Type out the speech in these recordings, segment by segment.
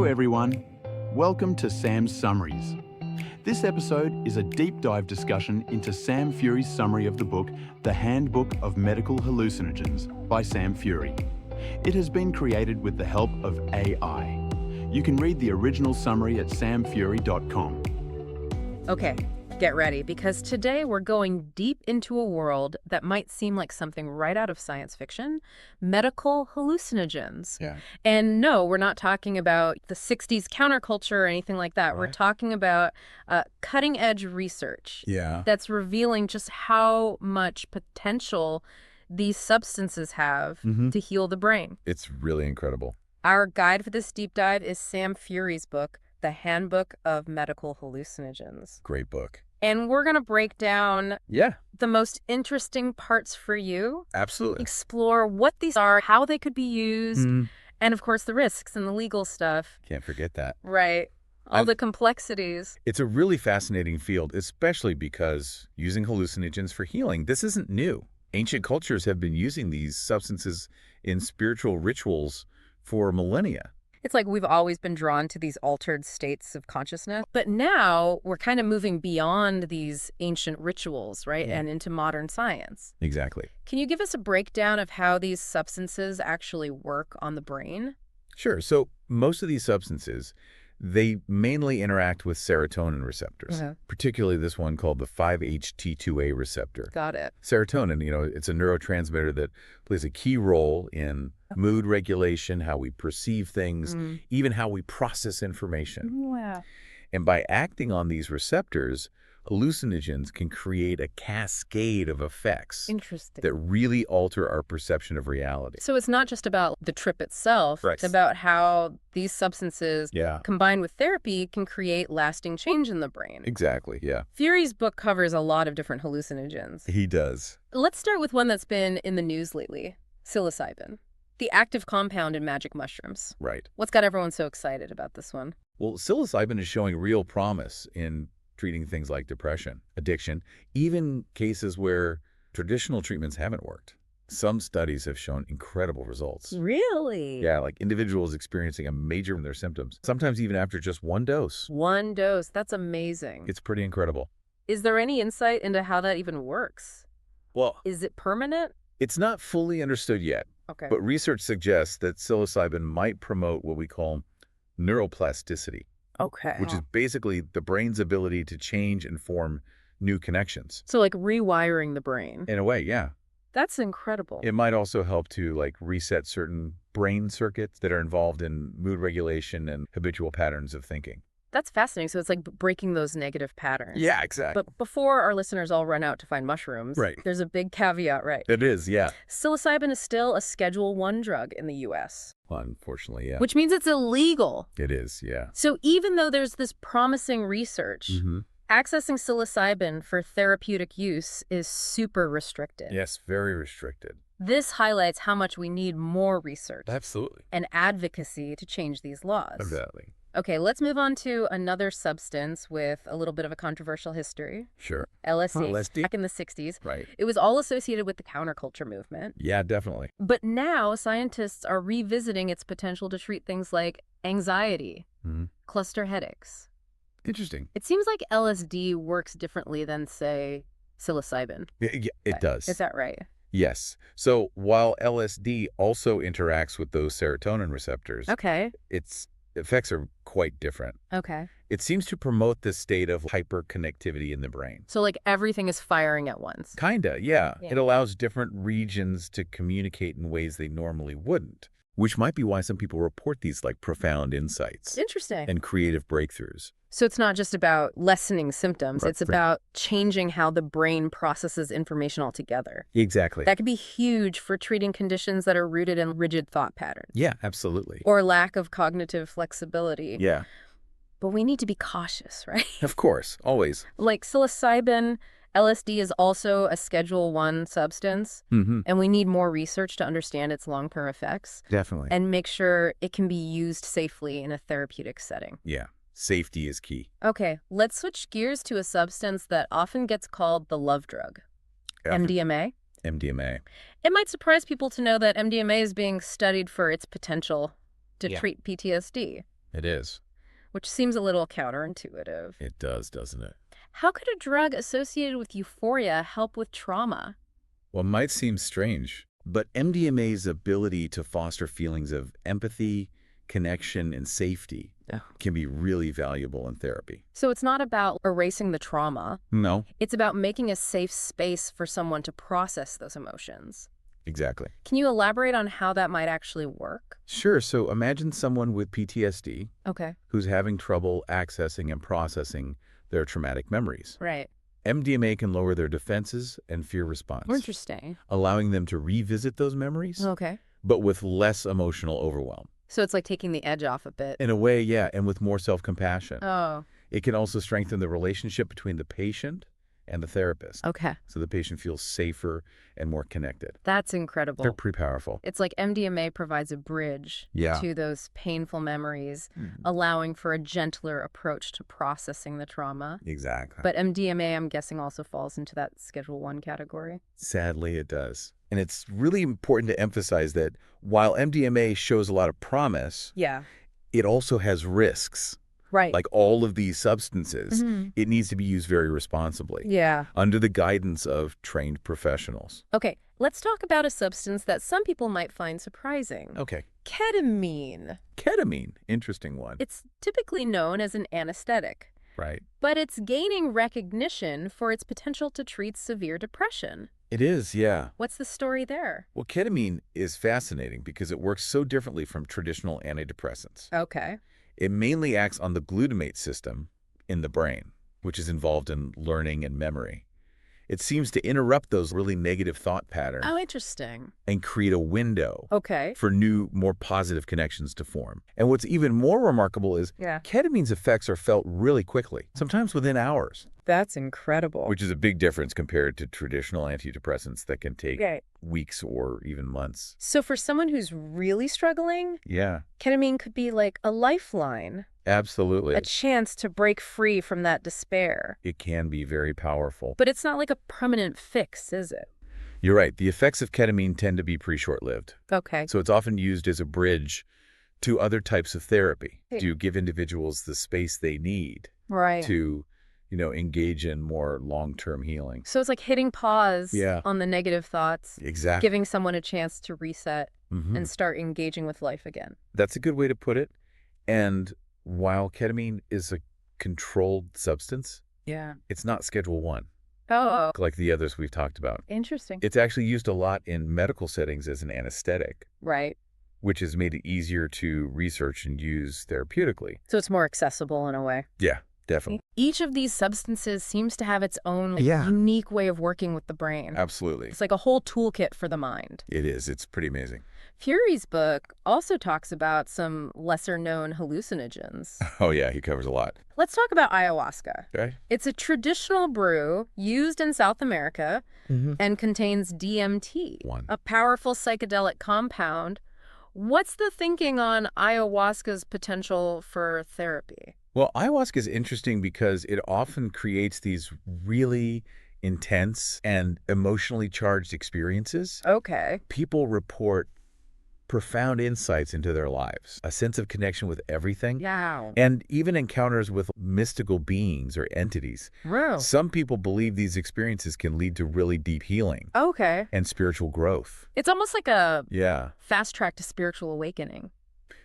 everyone. Welcome to Sam's Summaries. This episode is a deep dive discussion into Sam Fury's summary of the book, The Handbook of Medical Hallucinogens by Sam Fury. It has been created with the help of AI. You can read the original summary at samfury.com. Okay, get ready, because today we're going deep into a world that might seem like something right out of science fiction, medical hallucinogens. Yeah. And no, we're not talking about the 60s counterculture or anything like that. We're Right. talking about cutting-edge research Yeah. that's revealing just how much potential these substances have to heal the brain. It's really incredible. Our guide for this deep dive is Sam Fury's book, The Handbook of Medical Hallucinogens. Great book. And we're going to break down Yeah, the most interesting parts for you, absolutely. explore what these are, how they could be used, Mm, and of course the risks and the legal stuff. can't forget that. Right. All the complexities. It's a really fascinating field, especially because using hallucinogens for healing, this isn't new. Ancient cultures have been using these substances in spiritual rituals for millennia. It's like we've always been drawn to these altered states of consciousness. But now we're kind of moving beyond these ancient rituals, right? Yeah. And into modern science. Exactly. Can you give us a breakdown of how these substances actually work on the brain? Sure. So most of these substances, they mainly interact with serotonin receptors, particularly this one called the 5-HT2A receptor. Got it. Serotonin, it's a neurotransmitter that plays a key role in mood regulation, how we perceive things, even how we process information. Wow. And by acting on these receptors, hallucinogens can create a cascade of effects Interesting. that really alter our perception of reality. So it's not just about the trip itself. Right. It's about how these substances, Yeah, combined with therapy, can create lasting change in the brain. exactly. Yeah, Fury's book covers a lot of different hallucinogens. he does. Let's start with one that's been in the news lately, psilocybin, the active compound in magic mushrooms. Right. What's got everyone so excited about this one? Well, psilocybin is showing real promise in treating things like depression, addiction, even cases where traditional treatments haven't worked. Some studies have shown incredible results. Really? Yeah, like individuals experiencing a major in their symptoms, sometimes even after just one dose. One dose. That's amazing. It's pretty incredible. Is there any insight into how that even works? Well, Is it permanent? it's not fully understood yet, Okay. but research suggests that psilocybin might promote what we call neuroplasticity, Okay. which is basically the brain's ability to change and form new connections. So like rewiring the brain. In a way, yeah. That's incredible. It might also help to reset certain brain circuits that are involved in mood regulation and habitual patterns of thinking. That's fascinating. So it's like breaking those negative patterns. Yeah, exactly. But before our listeners all run out to find mushrooms, Right. there's a big caveat, right? It is, yeah. Psilocybin is still a Schedule I drug in the U.S., Well, unfortunately, yeah. which means it's illegal. It is, yeah. So even though there's this promising research, accessing psilocybin for therapeutic use is super restricted. Yes, very restricted. This highlights how much we need more research Absolutely. and advocacy to change these laws. Exactly. Okay, let's move on to another substance with a little bit of a controversial history. Sure. LSD. LSD. Back in the 60s. Right. It was all associated with the counterculture movement. Yeah, definitely. But now scientists are revisiting its potential to treat things like anxiety, cluster headaches. Interesting. It seems like LSD works differently than, say, psilocybin. Yeah, it does. Is that right? Yes. So while LSD also interacts with those serotonin receptors, Okay. its effects are quite different. Okay. It seems to promote this state of hyperconnectivity in the brain. So like everything is firing at once. Kinda, yeah. Yeah. It allows different regions to communicate in ways they normally wouldn't, which might be why some people report these profound insights Interesting. and creative breakthroughs. So it's not just about lessening symptoms. Right. It's about changing how the brain processes information altogether. Exactly. That could be huge for treating conditions that are rooted in rigid thought patterns Yeah, absolutely. or lack of cognitive flexibility. Yeah, But we need to be cautious, right? of course, always. Like psilocybin, LSD is also a Schedule I substance, and we need more research to understand its long-term effects Definitely. and make sure it can be used safely in a therapeutic setting. Yeah, safety is key. Okay, let's switch gears to a substance that often gets called the love drug, MDMA. MDMA. It might surprise people to know that MDMA is being studied for its potential to Yeah. treat PTSD. It is. which seems a little counterintuitive. It does, doesn't it? How could a drug associated with euphoria help with trauma? Well, it might seem strange, but MDMA's ability to foster feelings of empathy, connection, and safety can be really valuable in therapy. So it's not about erasing the trauma. No, It's about making a safe space for someone to process those emotions. exactly. Can you elaborate on how that might actually work? Sure, so imagine someone with PTSD Okay. who's having trouble accessing and processing their traumatic memories. Right. MDMA can lower their defenses and fear response, Interesting. allowing them to revisit those memories, Okay. but with less emotional overwhelm. So it's like taking the edge off a bit. In a way, yeah, and with more self-compassion. Oh, It can also strengthen the relationship between the patient and the therapist, okay. so the patient feels safer and more connected. That's incredible. They're pretty powerful. It's like MDMA provides a bridge Yeah. to those painful memories, Mhm. allowing for a gentler approach to processing the trauma. Exactly. But MDMA, I'm guessing, also falls into that Schedule 1 category. Sadly, it does. And it's really important to emphasize that while MDMA shows a lot of promise, Yeah. it also has risks. Right. Like all of these substances, Mhm. it needs to be used very responsibly Yeah. under the guidance of trained professionals. Okay, let's talk about a substance that some people might find surprising. Okay. Ketamine. Ketamine, interesting one. It's typically known as an anesthetic, Right. but it's gaining recognition for its potential to treat severe depression. It is, yeah. What's the story there? Well, ketamine is fascinating because it works so differently from traditional antidepressants. Okay. It mainly acts on the glutamate system in the brain, which is involved in learning and memory. It seems to interrupt those really negative thought patterns Oh, interesting. and create a window Okay. for new, more positive connections to form. And what's even more remarkable is Yeah. ketamine's effects are felt really quickly, sometimes within hours, That's incredible. which is a big difference compared to traditional antidepressants that can take Right. weeks or even months. So for someone who's really struggling, Yeah, ketamine could be like a lifeline, absolutely. a chance to break free from that despair. It can be very powerful. But it's not like a permanent fix, is it? You're right. The effects of ketamine tend to be pretty short-lived. Okay. So it's often used as a bridge to other types of therapy Okay. to give individuals the space they need Right. to, engage in more long-term healing. So it's like hitting pause Yeah. on the negative thoughts, Exactly. giving someone a chance to reset Mhm. and start engaging with life again. That's a good way to put it. And while ketamine is a controlled substance, Yeah. it's not Schedule 1 Oh, like the others we've talked about. interesting. It's actually used a lot in medical settings as an anesthetic, Right. which has made it easier to research and use therapeutically. So it's more accessible in a way. Yeah, definitely. Each of these substances seems to have its own Yeah. unique way of working with the brain. Absolutely. It's like a whole toolkit for the mind. It is. It's pretty amazing. Fury's book also talks about some lesser-known hallucinogens. Oh, yeah, he covers a lot. Let's talk about ayahuasca. Okay. It's a traditional brew used in South America and contains DMT, One. a powerful psychedelic compound. What's the thinking on ayahuasca's potential for therapy? Well, ayahuasca is interesting because it often creates these really intense and emotionally charged experiences. Okay. People report profound insights into their lives, a sense of connection with everything, Yeah. and even encounters with mystical beings or entities. Real. Some people believe these experiences can lead to really deep healing Okay. and spiritual growth. It's almost like a Yeah. fast track to spiritual awakening.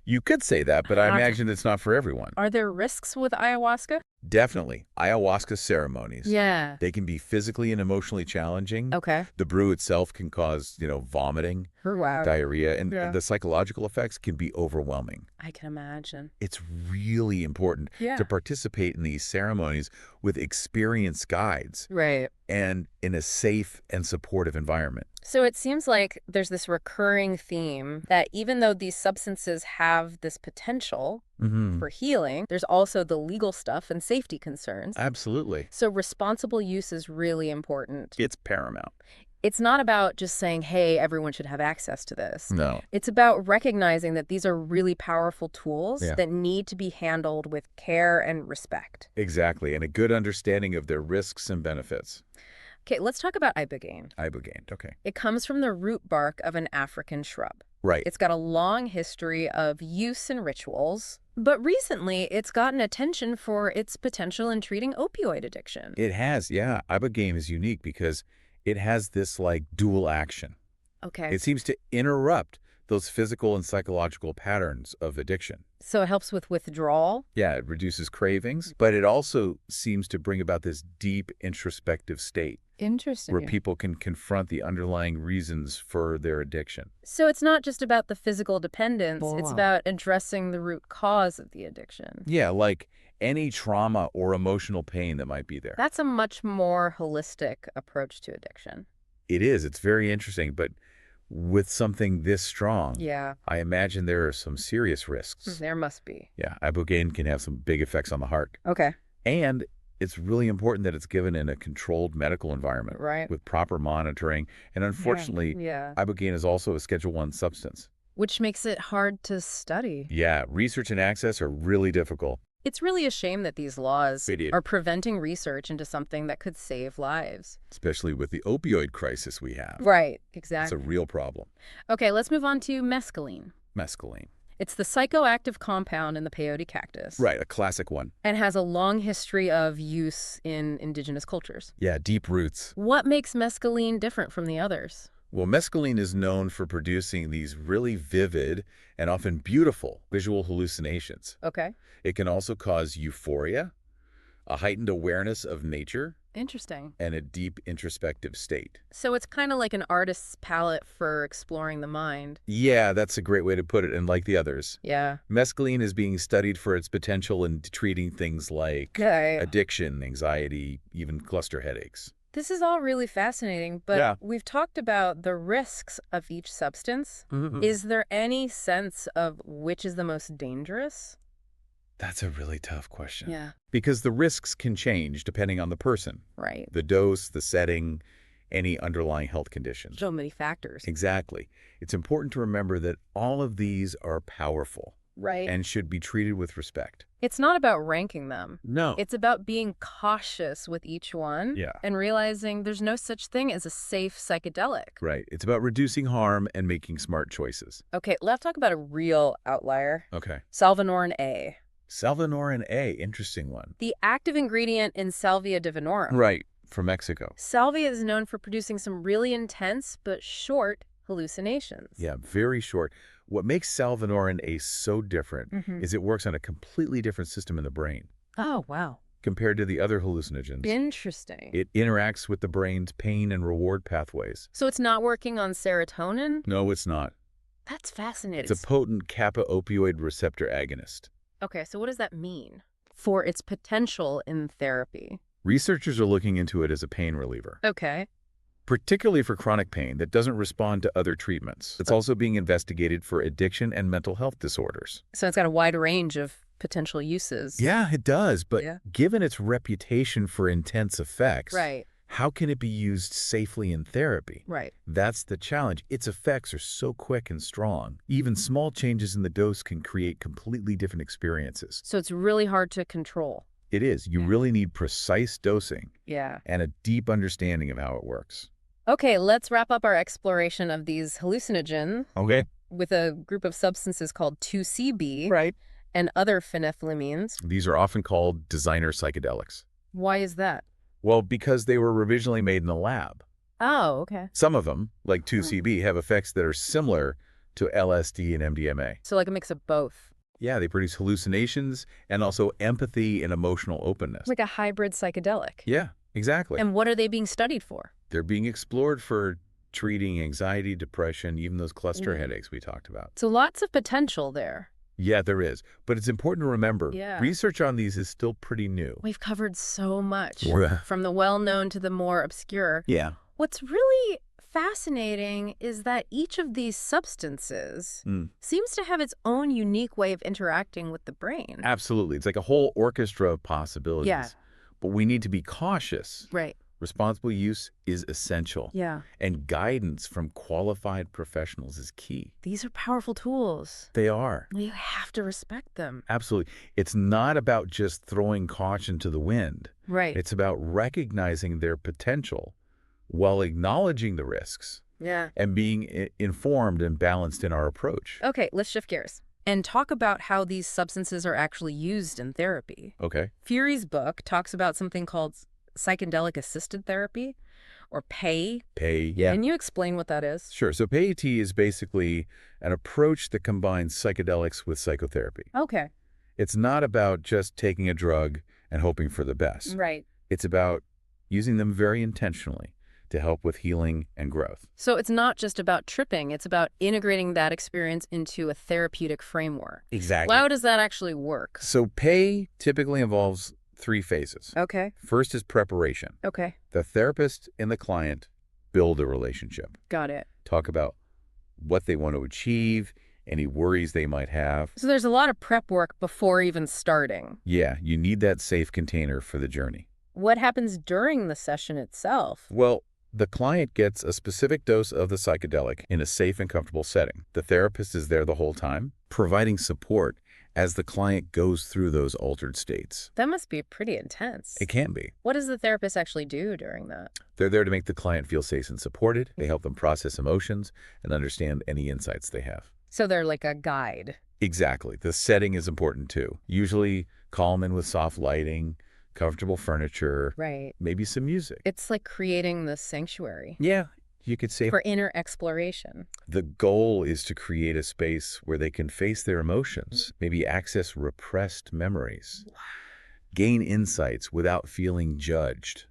You could say that, but I Not- imagine it's not for everyone. Are there risks with ayahuasca? Definitely. Ayahuasca ceremonies. Yeah. They can be physically and emotionally challenging. Okay. The brew itself can cause, vomiting, Wow. diarrhea, and Yeah. the psychological effects can be overwhelming. I can imagine. It's really important Yeah. to participate in these ceremonies with experienced guides Right. and in a safe and supportive environment. So it seems like there's this recurring theme that even though these substances have this potential for healing, there's also the legal stuff and safety concerns. Absolutely. So responsible use is really important. It's paramount. It's not about just saying, hey, everyone should have access to this. No. It's about recognizing that these are really powerful tools Yeah. that need to be handled with care and respect. Exactly. And a good understanding of their risks and benefits. Okay, let's talk about ibogaine. Ibogaine. Okay. It comes from the root bark of an African shrub. Right. It's got a long history of use in rituals, But recently, it's gotten attention for its potential in treating opioid addiction. It has, yeah. Ibogaine is unique because it has this like dual action. Okay. It seems to interrupt those physical and psychological patterns of addiction. So it helps with withdrawal? Yeah, it reduces cravings, but it also seems to bring about this deep introspective state Interesting. where people can confront the underlying reasons for their addiction. So it's not just about the physical dependence, it's Wow. about addressing the root cause of the addiction. Yeah, like any trauma or emotional pain that might be there. That's a much more holistic approach to addiction. It is. It's very interesting, but with something this strong, Yeah, I imagine there are some serious risks. there must be. Yeah, ibogaine can have some big effects on the heart. Okay. And it's really important that it's given in a controlled medical environment Right. with proper monitoring. And unfortunately, Yeah. ibogaine is also a Schedule I substance. Which makes it hard to study. Yeah, research and access are really difficult. It's really a shame that these laws It is. are preventing research into something that could save lives. Especially with the opioid crisis we have. Right, It's exactly. a real problem. Okay, let's move on to mescaline. Mescaline. It's the psychoactive compound in the peyote cactus. Right, a classic one. And has a long history of use in indigenous cultures. Yeah, deep roots. What makes mescaline different from the others? Well, mescaline is known for producing these really vivid and often beautiful visual hallucinations. Okay. It can also cause euphoria, a heightened awareness of nature, Interesting. and a deep introspective state. So it's kind of like an artist's palette for exploring the mind. Yeah, that's a great way to put it, and like the others. Yeah. Mescaline is being studied for its potential in treating things like Okay. addiction, anxiety, even cluster headaches. This is all really fascinating, but Yeah. we've talked about the risks of each substance. Mm-hmm. Is there any sense of which is the most dangerous? That's a really tough question. Yeah. Because the risks can change depending on the person, Right. the dose, the setting, any underlying health conditions. So many factors. Exactly. It's important to remember that all of these are powerful Right. and should be treated with respect. It's not about ranking them. No. It's about being cautious with each one Yeah. and realizing there's no such thing as a safe psychedelic. Right. It's about reducing harm and making smart choices. Okay, let's talk about a real outlier. Okay. Salvinorin A, Salvinorin A, interesting one. the active ingredient in Salvia divinorum. Right. From Mexico. Salvia is known for producing some really intense but short hallucinations. Yeah, very short. What makes Salvinorin A so different Mhm. is it works on a completely different system in the brain Oh, wow. compared to the other hallucinogens. Interesting. It interacts with the brain's pain and reward pathways. So it's not working on serotonin? No, it's not. That's fascinating. It's a potent kappa opioid receptor agonist. Okay, so what does that mean for its potential in therapy? Researchers are looking into it as a pain reliever, Okay. particularly for chronic pain that doesn't respond to other treatments. It's also being investigated for addiction and mental health disorders. So it's got a wide range of potential uses. Yeah, it does, but Yeah. given its reputation for intense effects, Right, how can it be used safely in therapy? right. That's the challenge. Its effects are so quick and strong. Even small changes in the dose can create completely different experiences. So it's really hard to control. It is. You really need precise dosing Yeah. and a deep understanding of how it works. Okay, let's wrap up our exploration of these hallucinogens Okay. with a group of substances called 2CB Right. and other phenethylamines. These are often called designer psychedelics. Why is that? Well, because they were originally made in the lab. Oh, okay. Some of them, like 2CB, have effects that are similar to LSD and MDMA. So like a mix of both. Yeah, they produce hallucinations and also empathy and emotional openness. Like a hybrid psychedelic. Yeah, exactly. And what are they being studied for? They're being explored for treating anxiety, depression, even those cluster Mm. headaches we talked about. So lots of potential there. Yeah, there is. But it's important to remember, Yeah. research on these is still pretty new. We've covered so much, Yeah. from the well-known to the more obscure. Yeah. What's really fascinating is that each of these substances seems to have its own unique way of interacting with the brain. Absolutely. It's like a whole orchestra of possibilities. Yeah. But we need to be cautious. Right. Responsible use is essential. Yeah. And guidance from qualified professionals is key. These are powerful tools. They are. You have to respect them. Absolutely. It's not about just throwing caution to the wind. Right. It's about recognizing their potential while acknowledging the risks Yeah. and being informed and balanced in our approach. Okay, let's shift gears. and talk about how these substances are actually used in therapy. Okay. Fury's book talks about something called psychedelic-assisted therapy, or PAY. PAY, yeah. Can you explain what that is? Sure. So PAYT is basically an approach that combines psychedelics with psychotherapy. Okay. It's not about just taking a drug and hoping for the best. Right. It's about using them very intentionally to help with healing and growth. So it's not just about tripping, it's about integrating that experience into a therapeutic framework. Exactly. How does that actually work? So PAY typically involves 3 phases. Okay. First is preparation. Okay. The therapist and the client build a relationship. Got it. Talk about what they want to achieve, any worries they might have. So there's a lot of prep work before even starting. Yeah, you need that safe container for the journey. What happens during the session itself? Well, the client gets a specific dose of the psychedelic in a safe and comfortable setting. The therapist is there the whole time, providing support as the client goes through those altered states. That must be pretty intense. It can be. What does the therapist actually do during that? They're there to make the client feel safe and supported. They help them process emotions and understand any insights they have. So they're like a guide. Exactly. The setting is important too. Usually calm in with soft lighting, comfortable furniture, Right. maybe some music. It's like creating the sanctuary Yeah, you could say for inner exploration. the goal is to create a space where they can face their emotions, maybe access repressed memories, gain insights without feeling judged.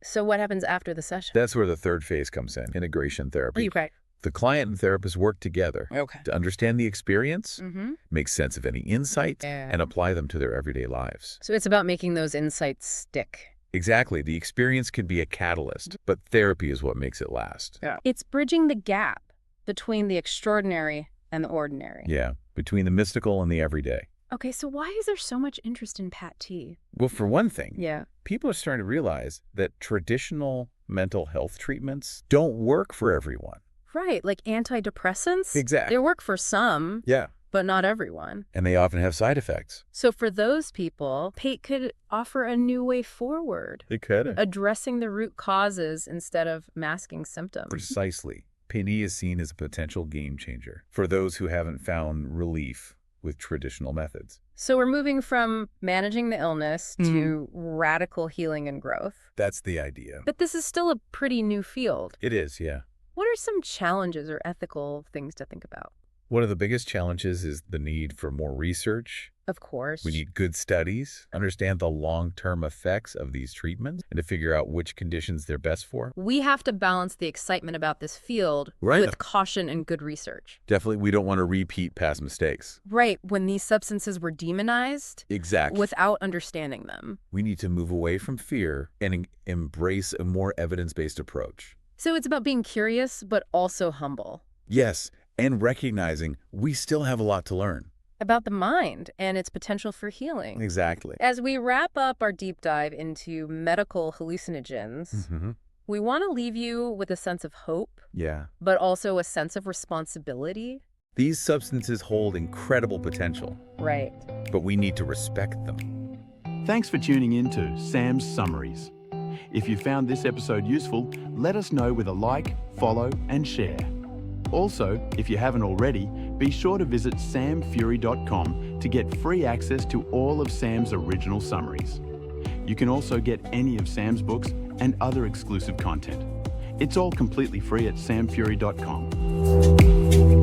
So what happens after the session? That's where the third phase comes in, integration therapy. Okay. The client and therapist work together Okay. to understand the experience, Mm-hmm. make sense of any insights, Yeah. and apply them to their everyday lives. So it's about making those insights stick. Exactly. The experience can be a catalyst, but therapy is what makes it last. Yeah. It's bridging the gap between the extraordinary and the ordinary. Yeah, between the mystical and the everyday. Okay, so why is there so much interest in PAT-T? Well, for one thing, Yeah. people are starting to realize that traditional mental health treatments don't work for everyone. Right, like antidepressants? Exactly. They work for some, Yeah. but not everyone. And they often have side effects. So for those people, PAT could offer a new way forward, They could. addressing the root causes instead of masking symptoms. Precisely. PAT is seen as a potential game changer for those who haven't found relief with traditional methods. So we're moving from managing the illness to radical healing and growth. That's the idea. But this is still a pretty new field. It is, yeah. What are some challenges or ethical things to think about? One of the biggest challenges is the need for more research. Of course. We need good studies, understand the long-term effects of these treatments, and to figure out which conditions they're best for. We have to balance the excitement about this field Right. with caution and good research. Definitely, we don't want to repeat past mistakes. Right, when these substances were demonized Exactly. without understanding them. We need to move away from fear and embrace a more evidence-based approach. So it's about being curious, but also humble. Yes, and recognizing we still have a lot to learn. About the mind and its potential for healing. Exactly. As we wrap up our deep dive into medical hallucinogens, Mm-hmm. we want to leave you with a sense of hope, Yeah. but also a sense of responsibility. These substances hold incredible potential, Right. but we need to respect them. Thanks for tuning in to Sam's Summaries. If you found this episode useful, let us know with a like, follow, and share. Also, if you haven't already, be sure to visit samfury.com to get free access to all of Sam's original summaries. You can also get any of Sam's books and other exclusive content. It's all completely free at samfury.com.